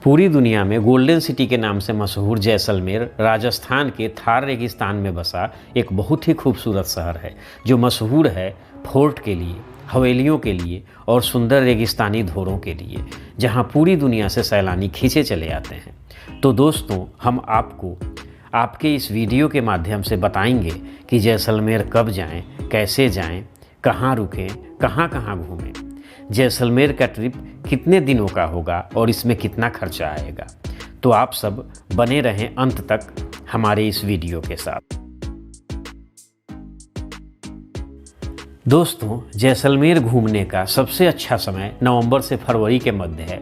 पूरी दुनिया में गोल्डन सिटी के नाम से मशहूर जैसलमेर राजस्थान के थार रेगिस्तान में बसा एक बहुत ही खूबसूरत शहर है, जो मशहूर है फोर्ट के लिए, हवेलियों के लिए और सुंदर रेगिस्तानी धोरों के लिए, जहां पूरी दुनिया से सैलानी खींचे चले आते हैं। तो दोस्तों, हम आपको आपके इस वीडियो के माध्यम से बताएंगे कि जैसलमेर कब जाएं, कैसे जाएं, कहाँ रुकें, कहाँ कहाँ घूमें, जैसलमेर का ट्रिप कितने दिनों का होगा और इसमें कितना खर्चा आएगा। तो आप सब बने रहें अंत तक हमारे इस वीडियो के साथ। दोस्तों, जैसलमेर घूमने का सबसे अच्छा समय नवंबर से फरवरी के मध्य है,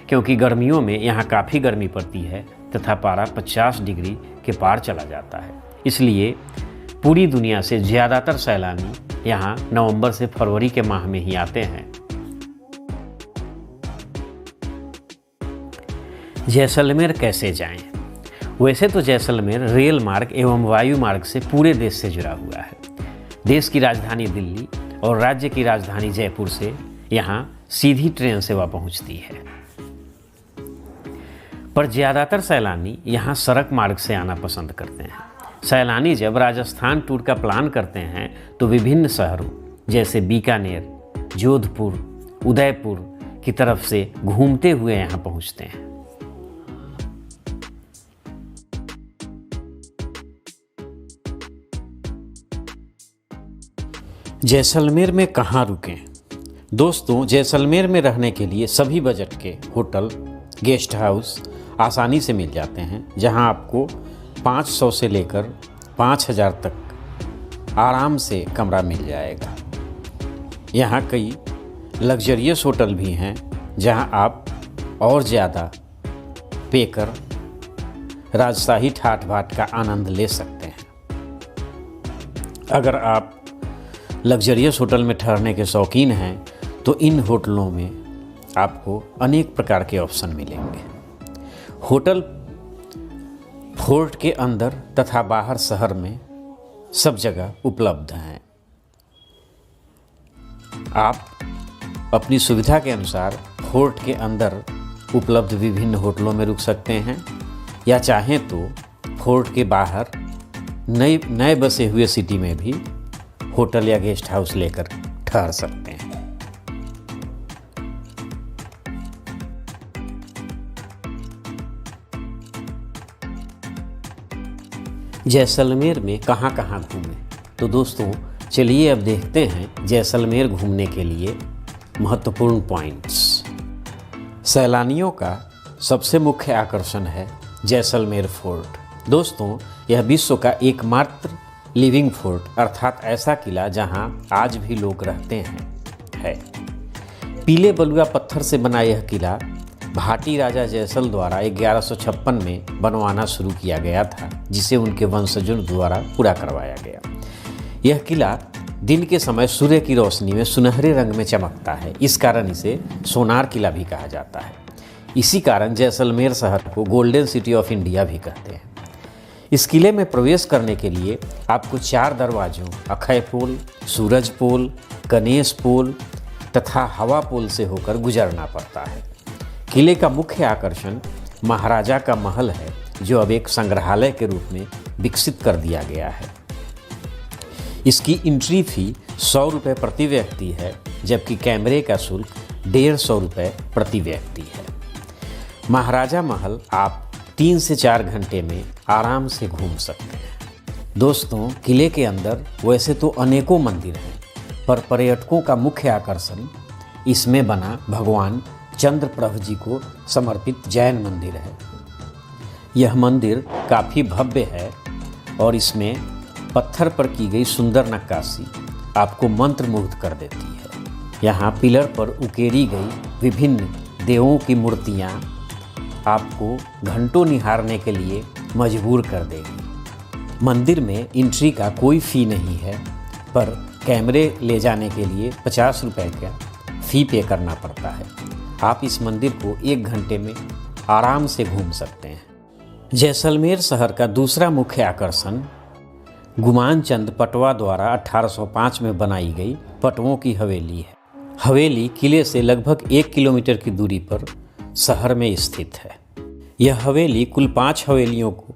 क्योंकि गर्मियों में यहाँ काफ़ी गर्मी पड़ती है तथा पारा 50 डिग्री के पार चला जाता है। इसलिए पूरी दुनिया से ज़्यादातर सैलानी यहाँ नवंबर से फरवरी के माह में ही आते हैं। जैसलमेर कैसे जाएं? वैसे तो जैसलमेर रेल मार्ग एवं वायु मार्ग से पूरे देश से जुड़ा हुआ है। देश की राजधानी दिल्ली और राज्य की राजधानी जयपुर से यहाँ सीधी ट्रेन सेवा पहुँचती है, पर ज़्यादातर सैलानी यहाँ सड़क मार्ग से आना पसंद करते हैं। सैलानी जब राजस्थान टूर का प्लान करते हैं तो विभिन्न शहरों जैसे बीकानेर, जोधपुर, उदयपुर की तरफ से घूमते हुए यहाँ पहुँचते हैं। जैसलमेर में कहाँ रुकें? दोस्तों, जैसलमेर में रहने के लिए सभी बजट के होटल, गेस्ट हाउस आसानी से मिल जाते हैं, जहां आपको 500 से लेकर 5000 तक आराम से कमरा मिल जाएगा। यहां कई लग्जरियस होटल भी हैं, जहां आप और ज़्यादा पे कर राजशाही ठाठ बाट का आनंद ले सकते हैं। अगर आप लग्जरियस होटल में ठहरने के शौकीन हैं तो इन होटलों में आपको अनेक प्रकार के ऑप्शन मिलेंगे। होटल फोर्ट के अंदर तथा बाहर शहर में सब जगह उपलब्ध हैं। आप अपनी सुविधा के अनुसार फोर्ट के अंदर उपलब्ध विभिन्न होटलों में रुक सकते हैं, या चाहें तो फोर्ट के बाहर नए बसे हुए सिटी में भी होटल या गेस्ट हाउस लेकर ठहर सकते हैं। जैसलमेर में कहाँ कहाँ घूमें? तो दोस्तों, चलिए अब देखते हैं जैसलमेर घूमने के लिए महत्वपूर्ण पॉइंट्स। सैलानियों का सबसे मुख्य आकर्षण है जैसलमेर फोर्ट। दोस्तों, यह विश्व का एकमात्र लिविंग फोर्ट अर्थात ऐसा किला जहां आज भी लोग रहते हैं है। पीले बलुआ पत्थर से बना यह किला भाटी राजा जयसल द्वारा 1156 में बनवाना शुरू किया गया था, जिसे उनके वंशजों द्वारा पूरा करवाया गया। यह किला दिन के समय सूर्य की रोशनी में सुनहरे रंग में चमकता है, इस कारण इसे सोनार किला भी कहा जाता है। इसी कारण जैसलमेर शहर को गोल्डन सिटी ऑफ इंडिया भी कहते हैं। इस किले में प्रवेश करने के लिए आपको 4 दरवाजों अक्षय पोल, सूरज पोल, गणेश पोल तथा हवा पोल से होकर गुजरना पड़ता है। किले का मुख्य आकर्षण महाराजा का महल है, जो अब एक संग्रहालय के रूप में विकसित कर दिया गया है। इसकी एंट्री फी 100 रुपये प्रति व्यक्ति है, जबकि कैमरे का शुल्क 150 रुपये प्रति व्यक्ति है। महाराजा महल आप 3 से 4 घंटे में आराम से घूम सकते हैं। दोस्तों, किले के अंदर वैसे तो अनेकों मंदिर हैं, पर पर्यटकों का मुख्य आकर्षण इसमें बना भगवान चंद्रप्रभ जी को समर्पित जैन मंदिर है। यह मंदिर काफ़ी भव्य है और इसमें पत्थर पर की गई सुंदर नक्काशी आपको मंत्रमुग्ध कर देती है। यहाँ पिलर पर उकेरी गई विभिन्न देवों की मूर्तियाँ आपको घंटों निहारने के लिए मजबूर कर देगी। मंदिर में एंट्री का कोई फ़ी नहीं है, पर कैमरे ले जाने के लिए 50 रुपये का फ़ी पे करना पड़ता है। आप इस मंदिर को 1 घंटे में आराम से घूम सकते हैं। जैसलमेर शहर का दूसरा मुख्य आकर्षण गुमान चंद पटवा द्वारा 1805 में बनाई गई पटवों की हवेली है। हवेली किले से लगभग 1 किलोमीटर की दूरी पर शहर में स्थित है। यह हवेली कुल 5 हवेलियों को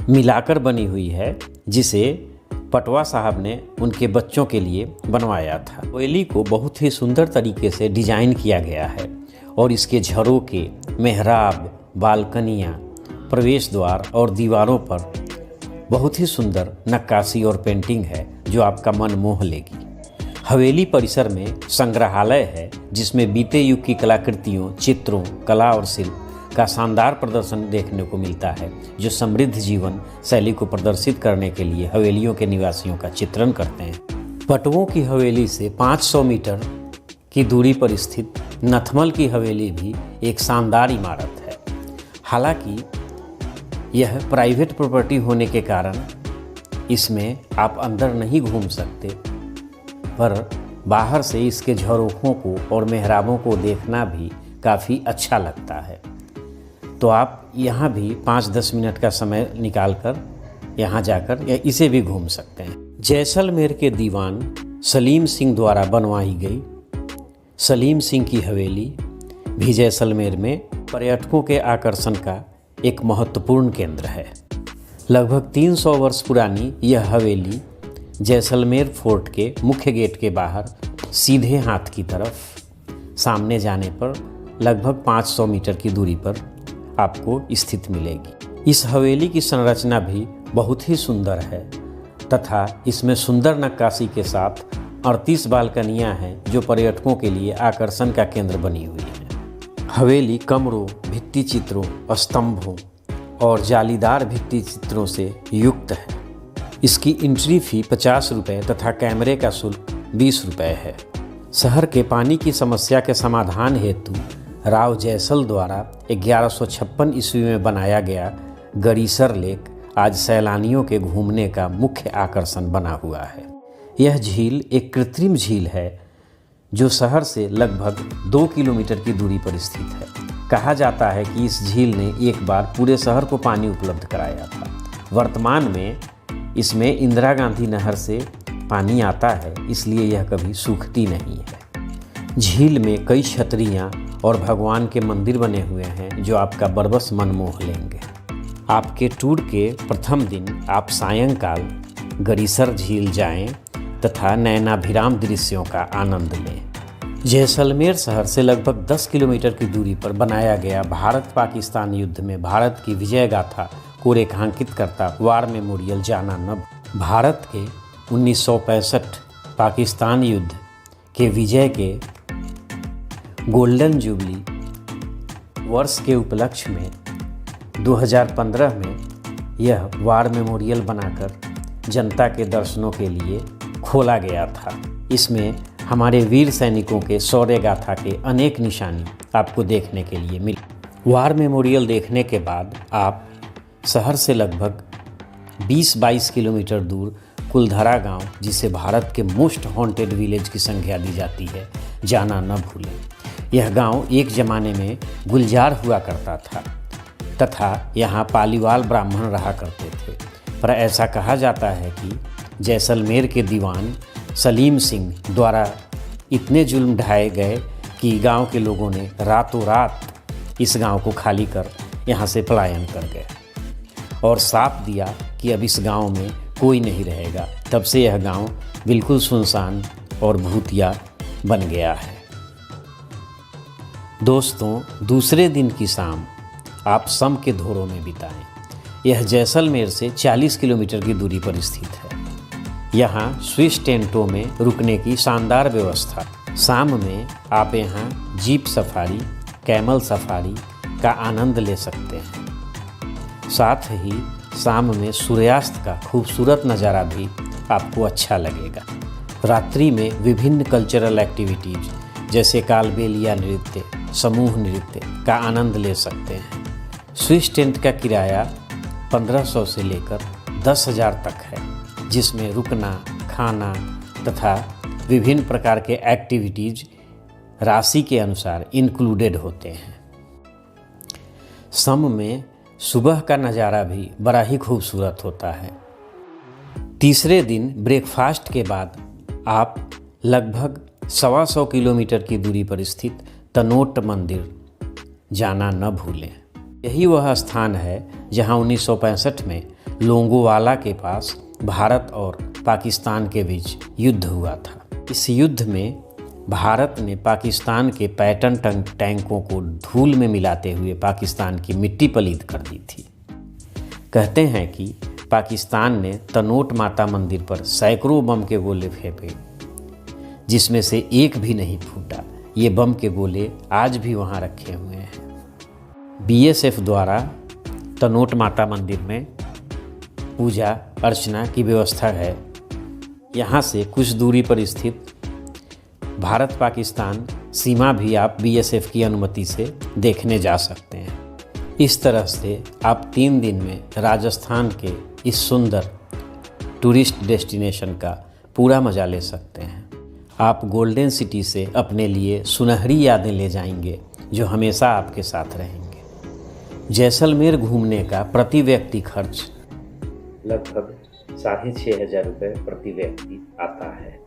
मिलाकर बनी हुई है, जिसे पटवा साहब ने उनके बच्चों के लिए बनवाया था। हवेली को बहुत ही सुंदर तरीके से डिजाइन किया गया है और इसके झरोके, मेहराब, बालकनियाँ, प्रवेश द्वार और दीवारों पर बहुत ही सुंदर नक्काशी और पेंटिंग है जो आपका मन मोह लेगी। हवेली परिसर में संग्रहालय है जिसमें बीते युग की कलाकृतियों, चित्रों, कला और शिल्प का शानदार प्रदर्शन देखने को मिलता है, जो समृद्ध जीवन शैली को प्रदर्शित करने के लिए हवेलियों के निवासियों का चित्रण करते हैं। पटवों की हवेली से 500 मीटर की दूरी पर स्थित नथमल की हवेली भी एक शानदार इमारत है। हालांकि यह प्राइवेट प्रॉपर्टी होने के कारण इसमें आप अंदर नहीं घूम सकते, पर बाहर से इसके झरोखों को और मेहराबों को देखना भी काफ़ी अच्छा लगता है। तो आप यहाँ भी 5-10 मिनट का समय निकालकर यहाँ जाकर या इसे भी घूम सकते हैं। जैसलमेर के दीवान सलीम सिंह द्वारा बनवाई गई सलीम सिंह की हवेली भी जैसलमेर में पर्यटकों के आकर्षण का एक महत्वपूर्ण केंद्र है। लगभग 300 वर्ष पुरानी यह हवेली जैसलमेर फोर्ट के मुख्य गेट के बाहर सीधे हाथ की तरफ सामने जाने पर लगभग 500 मीटर की दूरी पर आपको स्थित मिलेगी। इस हवेली की संरचना भी बहुत ही सुंदर है तथा इसमें सुंदर नक्काशी के साथ 38 बालकनियां हैं जो पर्यटकों के लिए आकर्षण का केंद्र बनी हुई है। हवेली कमरों, भित्ति चित्रों, स्तंभों और जालीदार भित्ति चित्रों से युक्त है। इसकी एंट्री फी 50 रुपये तथा कैमरे का शुल्क 20 रुपये है। शहर के पानी की समस्या के समाधान हेतु राव जैसल द्वारा 1156 ईस्वी में बनाया गया गरीसर लेक आज सैलानियों के घूमने का मुख्य आकर्षण बना हुआ है। यह झील एक कृत्रिम झील है जो शहर से लगभग 2 किलोमीटर की दूरी पर स्थित है। कहा जाता है कि इस झील ने एक बार पूरे शहर को पानी उपलब्ध कराया था। वर्तमान में इसमें इंदिरा गांधी नहर से पानी आता है, इसलिए यह कभी सूखती नहीं है। झील में कई छतरियाँ और भगवान के मंदिर बने हुए हैं जो आपका बरबस मन मोह लेंगे। आपके टूर के प्रथम दिन आप सायंकाल गरीसर झील जाएं तथा नयनाभिराम दृश्यों का आनंद लें। जैसलमेर शहर से लगभग 10 किलोमीटर की दूरी पर बनाया गया भारत पाकिस्तान युद्ध में भारत की विजय गाथा को रेखांकित करता वार मेमोरियल जाना न भारत के 1965 पाकिस्तान युद्ध के विजय के गोल्डन जुबली वर्ष के उपलक्ष्य में 2015 में यह वार मेमोरियल बनाकर जनता के दर्शनों के लिए खोला गया था। इसमें हमारे वीर सैनिकों के शौर्य गाथा के अनेक निशानी आपको देखने के लिए मिली। वार मेमोरियल देखने के बाद आप शहर से लगभग 20-22 किलोमीटर दूर कुलधरा गांव, जिसे भारत के मोस्ट हॉन्टेड विलेज की संज्ञा दी जाती है, जाना न भूलें। यह गांव एक ज़माने में गुलजार हुआ करता था तथा यहाँ पालीवाल ब्राह्मण रहा करते थे, पर ऐसा कहा जाता है कि जैसलमेर के दीवान सलीम सिंह द्वारा इतने जुल्म ढाए गए कि गांव के लोगों ने रातों रात इस गांव को खाली कर यहाँ से पलायन कर गए और साफ दिया कि अब इस गांव में कोई नहीं रहेगा। तब से यह गांव बिल्कुल सुनसान और भूतिया बन गया है। दोस्तों, दूसरे दिन की शाम आप सम के धोरों में बिताएं। यह जैसलमेर से 40 किलोमीटर की दूरी पर स्थित है। यहाँ स्विस टेंटों में रुकने की शानदार व्यवस्था। शाम में आप यहाँ जीप सफारी, कैमल सफारी का आनंद ले सकते हैं। साथ ही शाम में सूर्यास्त का खूबसूरत नज़ारा भी आपको अच्छा लगेगा। रात्रि में विभिन्न कल्चरल एक्टिविटीज़ जैसे कालबेलिया नृत्य, समूह नृत्य का आनंद ले सकते हैं। स्विस टेंट का किराया 1500 से लेकर 10,000 तक है, जिसमें रुकना, खाना तथा विभिन्न प्रकार के एक्टिविटीज़ राशि के अनुसार इंक्लूडेड होते हैं। सम में सुबह का नज़ारा भी बड़ा ही खूबसूरत होता है। तीसरे दिन ब्रेकफास्ट के बाद आप लगभग 125 किलोमीटर की दूरी पर स्थित तनोट मंदिर जाना न भूलें। यही वह स्थान है जहां 1965 में लोंगोवाला के पास भारत और पाकिस्तान के बीच युद्ध हुआ था। इस युद्ध में भारत ने पाकिस्तान के पैटर्न टैंकों को धूल में मिलाते हुए पाकिस्तान की मिट्टी पलीद कर दी थी। कहते हैं कि पाकिस्तान ने तनोट माता मंदिर पर सैकड़ों बम के गोले फेंके, जिसमें से एक भी नहीं फूटा। ये बम के गोले आज भी वहाँ रखे हुए हैं। बीएसएफ द्वारा तनोट माता मंदिर में पूजा अर्चना की व्यवस्था है। यहाँ से कुछ दूरी पर स्थित भारत पाकिस्तान सीमा भी आप बीएसएफ की अनुमति से देखने जा सकते हैं। इस तरह से आप 3 दिन में राजस्थान के इस सुंदर टूरिस्ट डेस्टिनेशन का पूरा मज़ा ले सकते हैं। आप गोल्डन सिटी से अपने लिए सुनहरी यादें ले जाएंगे जो हमेशा आपके साथ रहेंगे। जैसलमेर घूमने का प्रति व्यक्ति खर्च लगभग 6,500 रुपये प्रति व्यक्ति आता है।